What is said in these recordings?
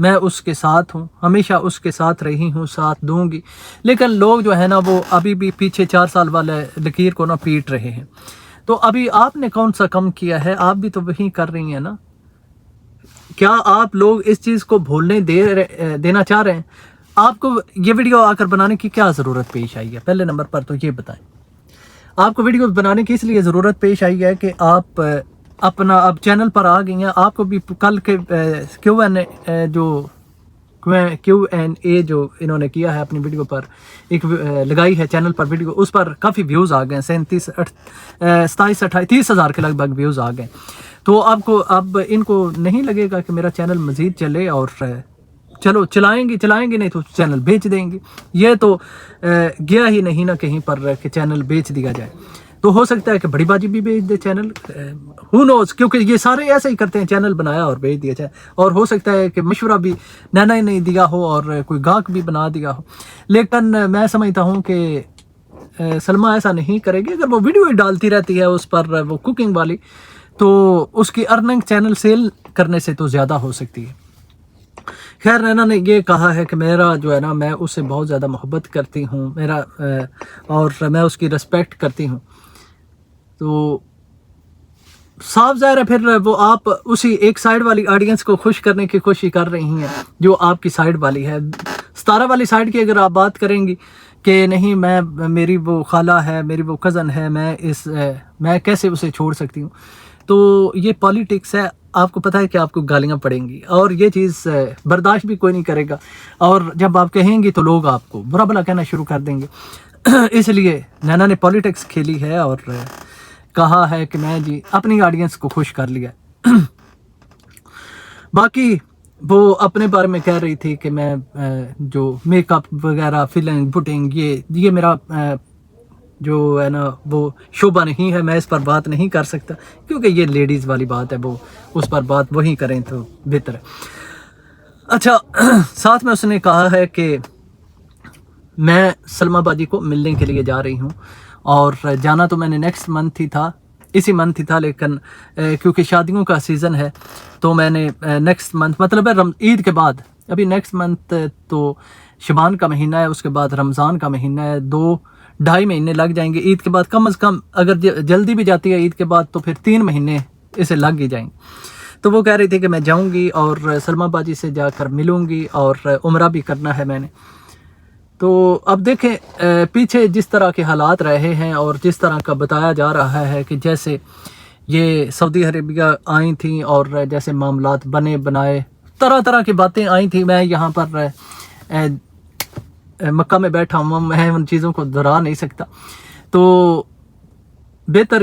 میں اس کے ساتھ ہوں، ہمیشہ اس کے ساتھ رہی ہوں، ساتھ دوں گی. لیکن لوگ جو ہے نا وہ ابھی بھی پیچھے 4 سال والے لکیر کو نا پیٹ رہے ہیں. تو ابھی آپ نے کون سا کم کیا ہے؟ آپ بھی تو وہی کر رہی ہیں نا. کیا آپ لوگ اس چیز کو بھولنے دینا چاہ رہے ہیں؟ آپ کو یہ ویڈیو آ کر بنانے کی کیا ضرورت پیش آئی ہے؟ پہلے نمبر پر تو یہ بتائیں. آپ کو ویڈیو بنانے کی اس لیے ضرورت پیش آئی ہے کہ آپ اپنا اب چینل پر آ گئی ہیں. آپ کو بھی کل کے کیو این اے جو انہوں نے کیا ہے اپنی ویڈیو پر ایک لگائی ہے چینل پر ویڈیو، اس پر کافی ویوز آ گئے، 27 28 30 ہزار کے لگ بھگ ویوز آ گئے. تو اب ان کو نہیں لگے گا کہ میرا چینل مزید چلے، اور چلو چلائیں گے نہیں تو چینل بیچ دیں گے. یہ تو گیا ہی نہیں نا کہیں پر کہ چینل بیچ دیا جائے. تو ہو سکتا ہے کہ بڑی باجی بھی بیچ دے چینل، ہو نوز، کیونکہ یہ سارے ایسے ہی کرتے ہیں، چینل بنایا اور بیچ دیا جائے. اور ہو سکتا ہے کہ مشورہ بھی نینا ہی نہیں دیا ہو اور کوئی گاہک بھی بنا دیا ہو. لیکن میں سمجھتا ہوں کہ سلمہ ایسا نہیں کرے گی. اگر وہ ویڈیو ہی ڈالتی رہتی ہے اس پر وہ کوکنگ والی، تو اس کی ارننگ چینل سیل کرنے سے تو زیادہ ہو سکتی ہے. خیر، نینا نے یہ کہا ہے کہ میرا جو ہے نا میں اس سے بہت زیادہ محبت کرتی ہوں، اور میں اس کی رسپیکٹ کرتی ہوں. تو صاف ظاہر ہے پھر وہ آپ اسی ایک سائیڈ والی آڈینس کو خوش کرنے کی کوشش کر رہی ہیں جو آپ کی سائیڈ والی ہے. 17 والی سائیڈ کی اگر آپ بات کریں گی کہ نہیں میری وہ خالہ ہے، میری وہ کزن ہے، میں کیسے اسے چھوڑ سکتی ہوں، تو یہ پالیٹکس ہے. آپ کو پتہ ہے کہ آپ کو گالیاں پڑیں گی اور یہ چیز برداشت بھی کوئی نہیں کرے گا. اور جب آپ کہیں گی تو لوگ آپ کو برا بھلا کہنا شروع کر دیں گے. اس لیے نینا نے پالیٹکس کھیلی ہے اور کہا ہے کہ میں جی اپنی آڈینس کو خوش کر لیا. باقی وہ اپنے بارے میں کہہ رہی تھی کہ میں جو میک اپ وغیرہ، فلنگ بٹنگ، یہ میرا جو ہے نا وہ شعبہ نہیں ہے، میں اس پر بات نہیں کر سکتا کیونکہ یہ لیڈیز والی بات ہے، وہ اس پر بات وہی کریں تو بہتر ہے. اچھا، ساتھ میں اس نے کہا ہے کہ میں سلمہ باجی کو ملنے کے لیے جا رہی ہوں، اور جانا تو میں نے اسی منتھ ہی تھا، لیکن کیونکہ شادیوں کا سیزن ہے تو میں نے نیکسٹ منتھ، مطلب ہے عید کے بعد، ابھی نیکسٹ منتھ تو شبان کا مہینہ ہے، اس کے بعد رمضان کا مہینہ ہے، 2-2.5 مہینے لگ جائیں گے. عید کے بعد کم از کم اگر جلدی بھی جاتی ہے عید کے بعد تو پھر 3 مہینے اسے لگ ہی جائیں گے. تو وہ کہہ رہی تھی کہ میں جاؤں گی اور سلمہ باجی سے جا کر ملوں گی، اور عمرہ بھی کرنا ہے میں نے. تو اب دیکھیں پیچھے جس طرح کے حالات رہے ہیں اور جس طرح کا بتایا جا رہا ہے کہ جیسے یہ سعودی عربیہ آئی تھیں اور جیسے معاملات بنائے، طرح کی باتیں آئی تھیں. میں یہاں پر مکہ میں بیٹھا ہوں، میں ان چیزوں کو دہرا نہیں سکتا. تو بہتر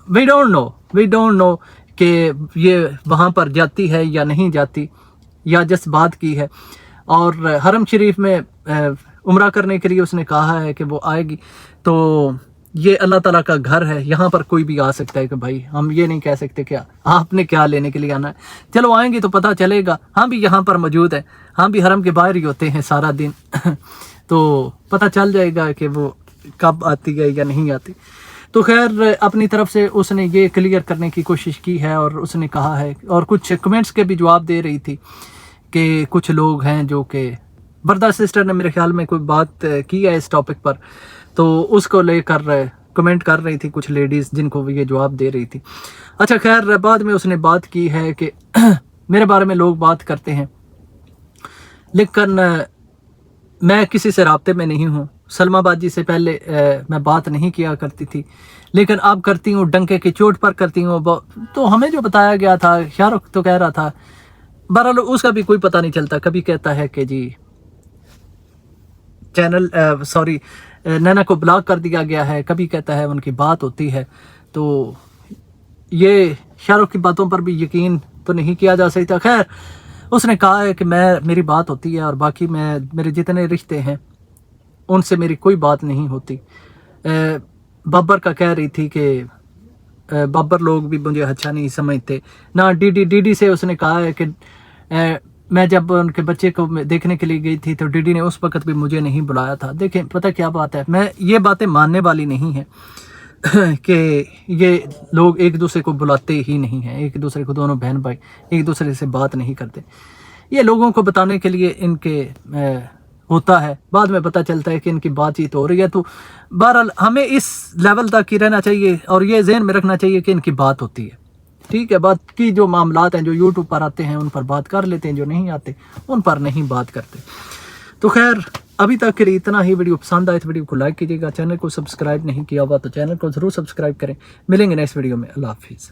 وی ڈونٹ نو کہ یہ وہاں پر جاتی ہے یا نہیں جاتی، یا جس بات کی ہے. اور حرم شریف میں عمرہ کرنے کے لیے اس نے کہا ہے کہ وہ آئے گی. تو یہ اللہ تعالیٰ کا گھر ہے، یہاں پر کوئی بھی آ سکتا ہے کہ بھائی ہم یہ نہیں کہہ سکتے کہ آپ نے کیا لینے کے لیے آنا ہے. چلو آئیں گے تو پتہ چلے گا. ہم بھی یہاں پر موجود ہیں، ہم بھی حرم کے باہر ہی ہوتے ہیں سارا دن. تو پتہ چل جائے گا کہ وہ کب آتی ہے یا نہیں آتی. تو خیر، اپنی طرف سے اس نے یہ کلیئر کرنے کی کوشش کی ہے، اور اس نے کہا ہے، اور کچھ کمنٹس کے بھی جواب دے رہی تھی کہ کچھ لوگ ہیں جو کہ بردہ سسٹر نے میرے خیال میں کوئی بات کی ہے اس ٹاپک پر، تو اس کو لے کر کمنٹ کر رہی تھی کچھ لیڈیز جن کو یہ جواب دے رہی تھی. اچھا خیر، بعد میں اس نے بات کی ہے کہ میرے بارے میں لوگ بات کرتے ہیں لیکن میں کسی سے رابطے میں نہیں ہوں. سلمہ باجی سے پہلے میں بات نہیں کیا کرتی تھی، لیکن اب کرتی ہوں، ڈنکے کی چوٹ پر کرتی ہوں. تو ہمیں جو بتایا گیا تھا، شاہ رخ تو کہہ رہا تھا، بہرحال اس کا بھی کوئی پتہ نہیں چلتا. کبھی کہتا ہے کہ جی نینا کو بلاک کر دیا گیا ہے، کبھی کہتا ہے ان کی بات ہوتی ہے. تو یہ شاہ رخ کی باتوں پر بھی یقین تو نہیں کیا جا سکتا. خیر، اس نے کہا ہے کہ میری بات ہوتی ہے، اور باقی میرے جتنے رشتے ہیں ان سے میری کوئی بات نہیں ہوتی. بابر کا کہہ رہی تھی کہ بابر لوگ بھی مجھے اچھا نہیں سمجھتے. نہ ڈی ڈی سے اس نے کہا ہے کہ میں جب ان کے بچے کو دیکھنے کے لیے گئی تھی تو ڈی ڈی نے اس وقت بھی مجھے نہیں بلایا تھا. دیکھیں پتہ کیا بات ہے، میں یہ باتیں ماننے والی نہیں ہیں کہ یہ لوگ ایک دوسرے کو بلاتے ہی نہیں ہیں، ایک دوسرے کو، دونوں بہن بھائی ایک دوسرے سے بات نہیں کرتے. یہ لوگوں کو بتانے کے لیے ان کے ہوتا ہے، بعد میں پتہ چلتا ہے کہ ان کی بات چیت ہو رہی ہے. تو بہرحال ہمیں اس لیول تک ہی رہنا چاہیے اور یہ ذہن میں رکھنا چاہیے کہ ان کی بات ہوتی ہے. ٹھیک ہے، بات کی جو معاملات ہیں جو یوٹیوب پر آتے ہیں ان پر بات کر لیتے ہیں، جو نہیں آتے ان پر نہیں بات کرتے. تو خیر ابھی تک کے لیے اتنا ہی. ویڈیو پسند آئے تو ویڈیو کو لائک کیجیے گا، چینل کو سبسکرائب نہیں کیا ہوا تو چینل کو ضرور سبسکرائب کریں. ملیں گے نیکسٹ ویڈیو میں. اللہ حافظ.